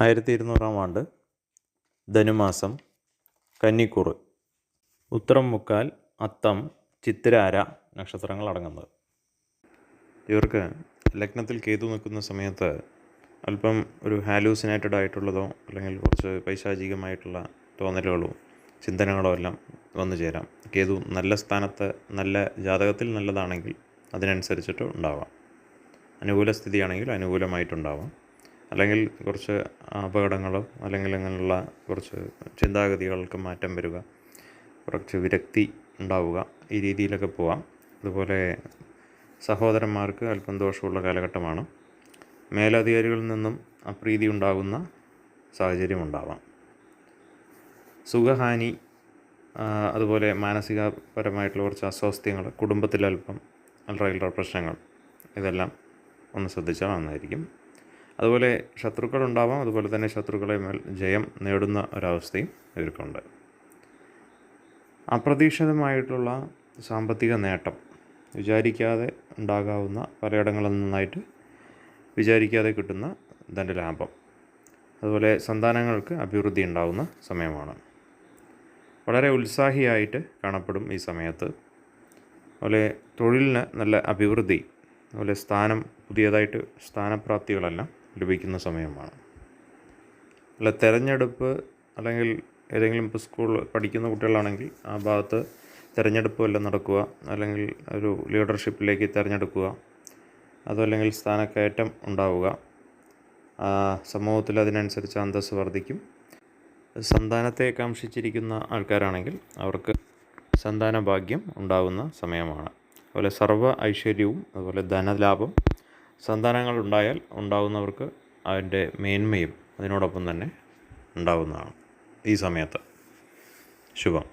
1200 ആണ്ട് ധനുമാസം കന്നിക്കൂറ് ഉത്രം മുക്കാൽ അത്തം ചിത്തിരാര നക്ഷത്രങ്ങൾ അടങ്ങുന്നത്. ഇവർക്ക് ലഗ്നത്തിൽ കേതു നിൽക്കുന്ന സമയത്ത് അല്പം ഒരു ഹാലൂസിനേറ്റഡ് ആയിട്ടുള്ളതോ അല്ലെങ്കിൽ കുറച്ച് പൈശാചികമായിട്ടുള്ള തോന്നലുകളോ ചിന്തനകളോ എല്ലാം വന്നു ചേരാം. കേതു നല്ല സ്ഥാനത്ത് നല്ല ജാതകത്തിൽ നല്ലതാണെങ്കിൽ അതിനനുസരിച്ചിട്ട് ഉണ്ടാവാം. അനുകൂല സ്ഥിതിയാണെങ്കിൽ അനുകൂലമായിട്ടുണ്ടാവാം. അല്ലെങ്കിൽ കുറച്ച് അപകടങ്ങളോ അല്ലെങ്കിൽ അങ്ങനെയുള്ള കുറച്ച് ചിന്താഗതികൾക്ക് മാറ്റം വരിക, കുറച്ച് വിരക്തി ഉണ്ടാവുക, ഈ രീതിയിലൊക്കെ പോവാം. അതുപോലെ സഹോദരന്മാർക്ക് അല്പം ദോഷമുള്ള കാലഘട്ടമാണ്. മേലധികാരികളിൽ നിന്നും അപ്രീതി ഉണ്ടാകുന്ന സാഹചര്യം ഉണ്ടാവാം. സുഖഹാനി, അതുപോലെ മാനസികപരമായിട്ടുള്ള കുറച്ച് അസ്വാസ്ഥ്യങ്ങൾ, കുടുംബത്തിലല്പം അല്ലറ പ്രശ്നങ്ങൾ, ഇതെല്ലാം ഒന്ന് ശ്രദ്ധിച്ചാൽ നന്നായിരിക്കും. അതുപോലെ ശത്രുക്കളുണ്ടാവാം. അതുപോലെ തന്നെ ശത്രുക്കളെ മേൽ ജയം നേടുന്ന ഒരവസ്ഥയും ഇവർക്കുണ്ട്. അപ്രതീക്ഷിതമായിട്ടുള്ള സാമ്പത്തിക നേട്ടം വിചാരിക്കാതെ ഉണ്ടാകാവുന്ന പലയിടങ്ങളിൽ നിന്നായിട്ട് വിചാരിക്കാതെ കിട്ടുന്ന ധനലാഭം, അതുപോലെ സന്താനങ്ങൾക്ക് അഭിവൃദ്ധി ഉണ്ടാകുന്ന സമയമാണ്. വളരെ ഉത്സാഹിയായിട്ട് കാണപ്പെടും ഈ സമയത്ത്. അതുപോലെ തൊഴിലിന് നല്ല അഭിവൃദ്ധി, അതുപോലെ പുതിയതായിട്ട് സ്ഥാനപ്രാപ്തികളെല്ലാം ലഭിക്കുന്ന സമയമാണ്. അല്ല തിരഞ്ഞെടുപ്പ് അല്ലെങ്കിൽ ഏതെങ്കിലും ഇപ്പോൾ സ്കൂൾ പഠിക്കുന്ന കുട്ടികളാണെങ്കിൽ ആ ഭാഗത്ത് തിരഞ്ഞെടുപ്പ് വല്ലതും നടക്കുക, അല്ലെങ്കിൽ ഒരു ലീഡർഷിപ്പിലേക്ക് തിരഞ്ഞെടുക്കുക, അതല്ലെങ്കിൽ സ്ഥാനക്കയറ്റം ഉണ്ടാവുക, സമൂഹത്തിൽ അതിനനുസരിച്ച് അന്തസ്സ് വർദ്ധിക്കും. സന്താനത്തെ കാംക്ഷിച്ചിരിക്കുന്ന ആൾക്കാരാണെങ്കിൽ അവർക്ക് സന്താന ഭാഗ്യം ഉണ്ടാകുന്ന സമയമാണ്. അതുപോലെ സർവ്വ ഐശ്വര്യവും അതുപോലെ ധനലാഭം സന്താനങ്ങൾ ഉണ്ടായാൽ ഉണ്ടാകുന്നവർക്ക് അതിൻ്റെ മേന്മയും അതിനോടൊപ്പം തന്നെ ഉണ്ടാകുന്നതാണ് ഈ സമയത്ത്. ശുഭം.